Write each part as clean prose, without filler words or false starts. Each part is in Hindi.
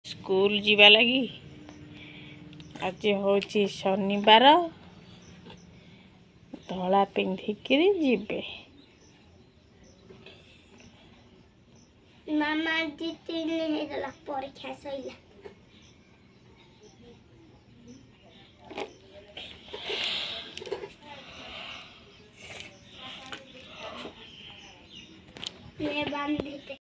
स्कूल जीवा लगी आज हूँ शनिवार धला पिंधिकी जीवे मामा जी 3 दिन परीक्षा सैला ले बांध देते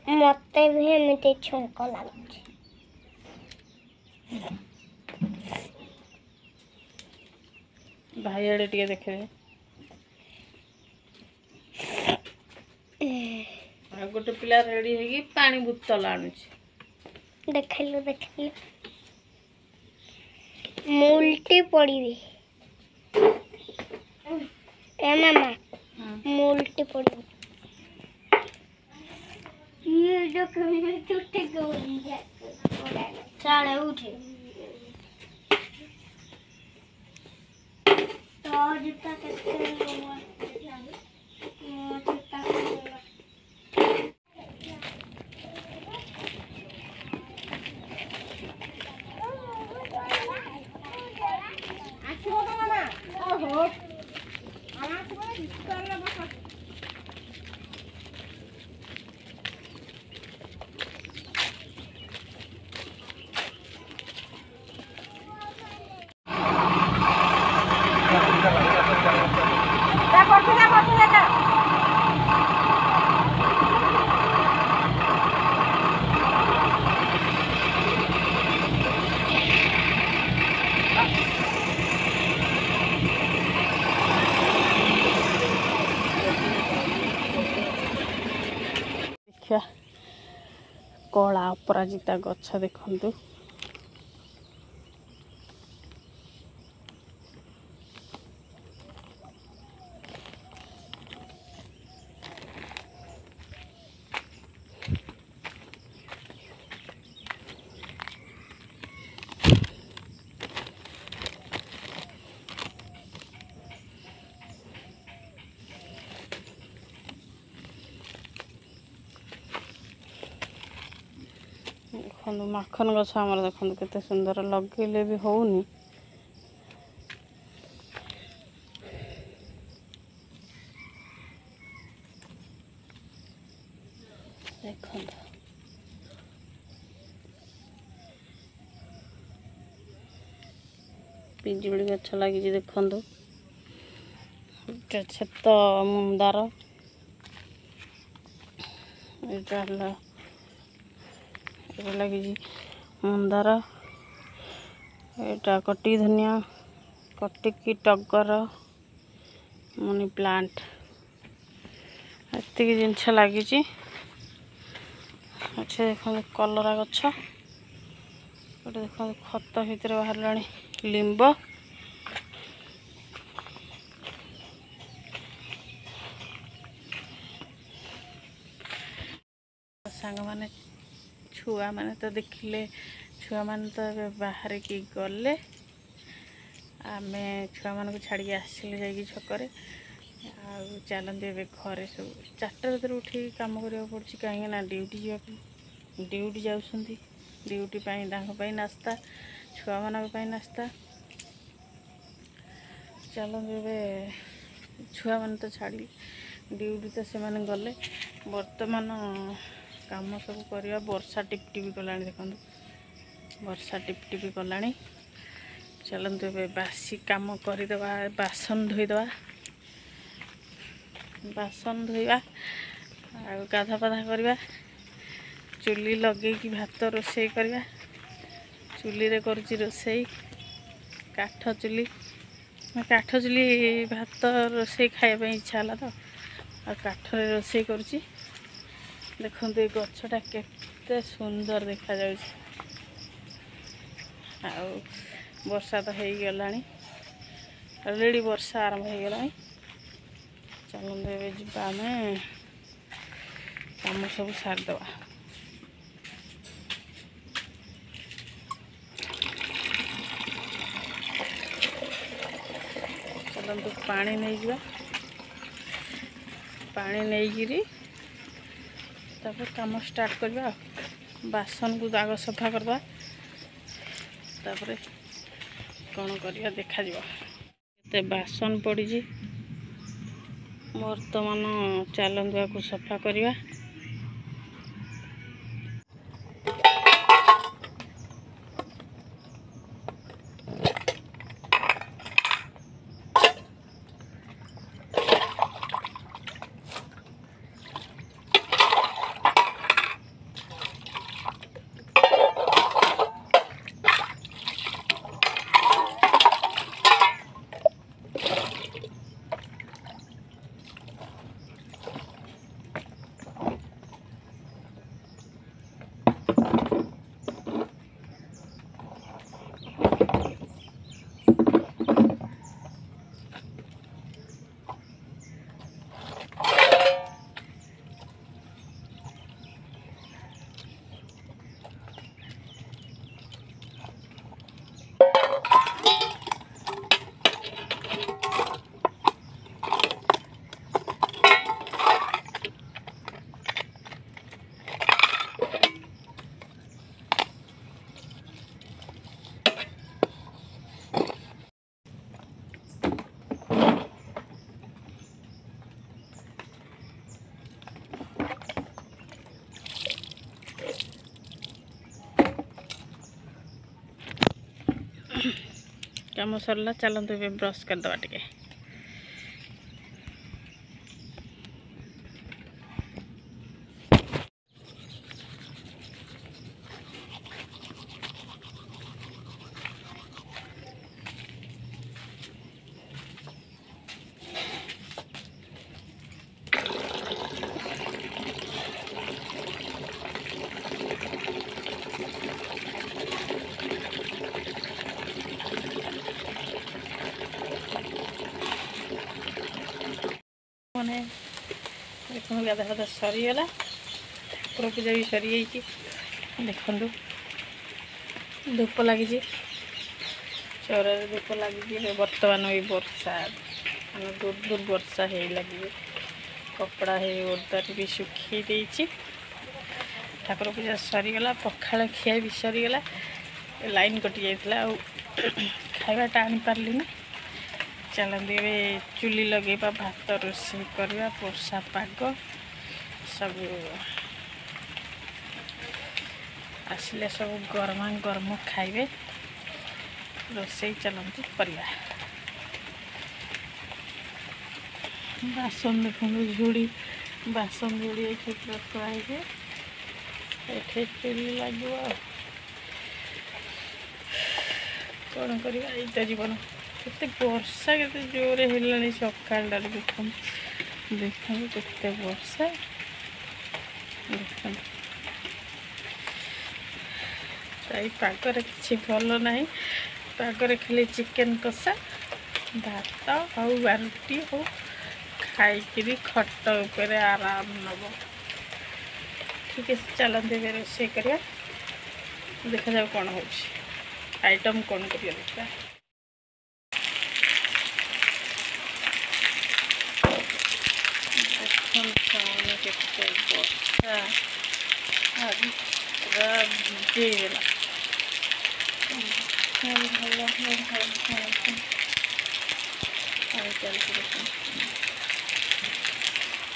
मत भी एमती छुंक लगुच भाई आड़े टिके देखे गोटे पिला रेडी है पानी बोतल आणुचे देखलु मुल्टी पड़ी ए मामा मुल्टी पड़ी ये जो कहीं टूटे गई साले उठे तो जूता कैसे हुआ कला अपराजिता गछ देखु देखो माखन गछ आमर देखो केते सुंदर लगेले भी होउनी देखो पिजुड़ी गछ लगी देखो छेत मुंदार लगी मंदार एटा कटी धनिया कटिकी टगर मनी प्लांट एतिक जिनस लगी अच्छे देखो कलरा गछ गोटे देखो खत भितर बाहर लिंब सांग माने छुआ माने तो देखिले छुआ माने तो बाहर की गले आमे छुआ मान को छाड़ी आसिले जाइए छकरे चलते ए घरे सब 4टा रात उठी कम करा पड़ी कहीं ड्यूटी जावाक ड्यूटी जाऊँगी ड्यूटी नास्ता छुआ मान नास्ता चलते ए छुआ मान तो छाड़ी ड्यूटी तो से मैंने गले बर्तमान काम सब करवा वर्षा टिपटिपी कला देखो वर्षा टिपटिपी कला चलते ए बासी कम करदे बासन धोईदे बासन धोइबा गाधा पाधा करवा चुली लगे कि भात रोषे करवा चुली रे करुची रोषे काठ चुली भात रोषे खाइबा इच्छा है तो आ काठरे रोषे करुची देखो ये गछटा केते सुंदर देखा जाउछ आ वर्षा तो हो गला ऑलरेडी वर्षा आरंभ हो गला चलते जा कम सब सारदे चलतु पानी नहीं जा पानी नहीं तापर काम स्टार्ट करवा बासन को आग सफा करवा तापर कौन करवा देखा केते बासन पड़ी बर्तमान चलतु को सफा करवा काम सरला चलतु ब्रश करदे टे मैंने देखो गाधा गाधा सरीगला ठाकुर पूजा भी सरी जाइए देखु धूप लगी चौर धूप लगी बर्तमान भी वर्षा मैंने दूर दूर वर्षा हो लगे कपड़ा है ओरदार भी सुखी देती ठाकुर पूजा सरीगला पखाड़ खिया भी सरीगला लाइन कटि जाता खावाटा आनी पार्ली चलते चुली लगे भात रोषे करवा वर्षा पाग सब आसिले सब गरमा गरम खाइबे रोषे चलते करवा बासन देखो झुड़ी बासन झुड़ी ये थुआई ये चुली लगे कौन कर जीवन केते वर्षा केते जोरे हेलानी सकाळटा देखो देखो केते वर्षा देखो ताई पागरे किछि भल नाही पागरे खाली चिकन कषा भात आउ रुटी हो खाई खट उपर आराम नब ठीक है चलते रोषे करिया देखा जाओ कौन हो आइटम कौन करिया देखा केते वर्षा आज पूरा भिजेगला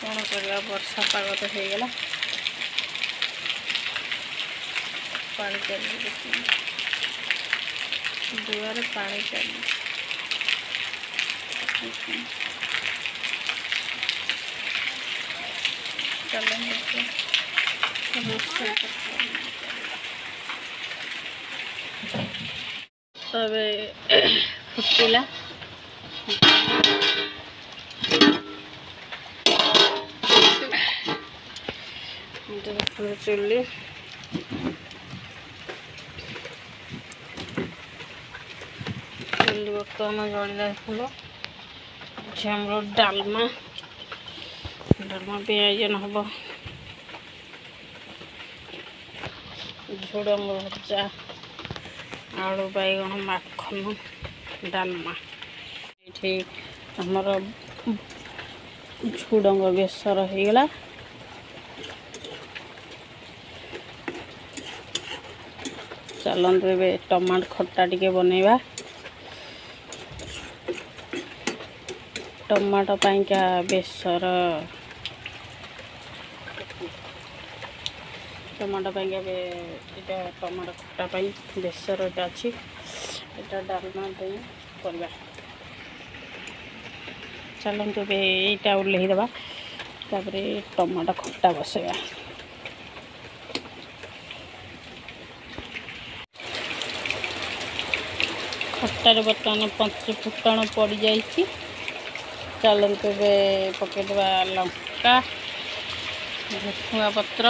कौन करवा वर्षा पाग तो हो गला पानी चली दुआर पानी चली तबे फुटिला चुली चुली बर्तमान जलिला फूल हमरो डालमा डालमा पेजन हम झुड़ंग भजा आलू बैगन माखन डालमा ये ଆମର ଝୁଡ଼ଙ୍ଗ ବେସର ହେଇଗଲା। ଚାଲନ୍ତୁ ଏବେ ଟମାଟୋ ଖଟା ଟିକେ ବନେଇବା। ଟମାଟୋ ପାଇଁକା ବେସର ଟମାଟୋ ପାଇଁକା ଏଇଟା ଟମାଟୋ ଖଟା ପାଇଁ ବେସରଟା ଅଛି। ଏଇଟା ଡାଲମା ପାଇଁ କରିବା। ଚାଲନ୍ତୁ ଏବେ ଏଇଟା ଓହ୍ଲେଇ ଦେବା, ତାପରେ ଟମାଟୋ ଖଟା ବସେଇବା। ଖଟାରେ ବର୍ତ୍ତମାନ 5 ଫୁଟଣ ପଡ଼ିଯାଇଛି। ଚାଲନ୍ତୁ ଏବେ ପକାଇଦେବା ଲଙ୍କା, ଭୃଷୁଙ୍ଗା ପତ୍ର,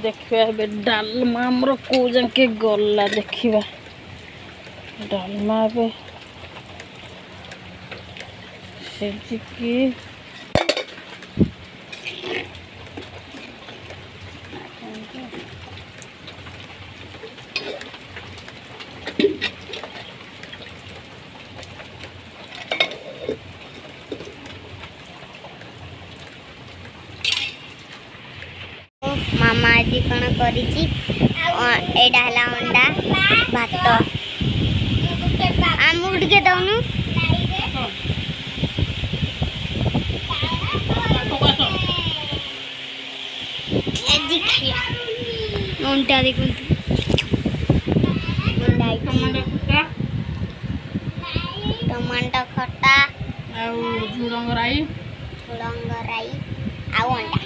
ଦେଖିବା ଏବେ ଡାଲମା ଆମର କେଉଁ ଯାକେ ଗଲା ଦେଖିବା। ଡାଲମା ଏବେ ସିଝିକି मामा आज कौन करिछि एडा हला अंडा भात आमु के दउनु एजी खाया अंडा देखु टमाटो खट्टा ଆଉ ଝୁଡ଼ଙ୍ଗ ରାଇ आउ अंडा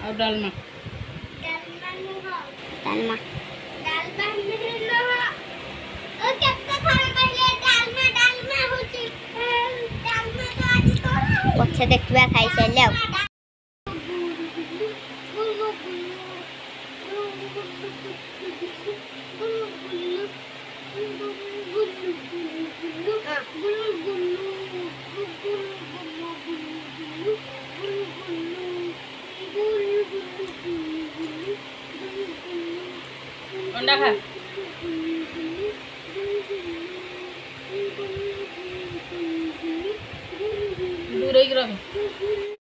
ଆଉ ଡାଲମା। डालमा पछे देखा खाई सारे अंडा खा दूर रह।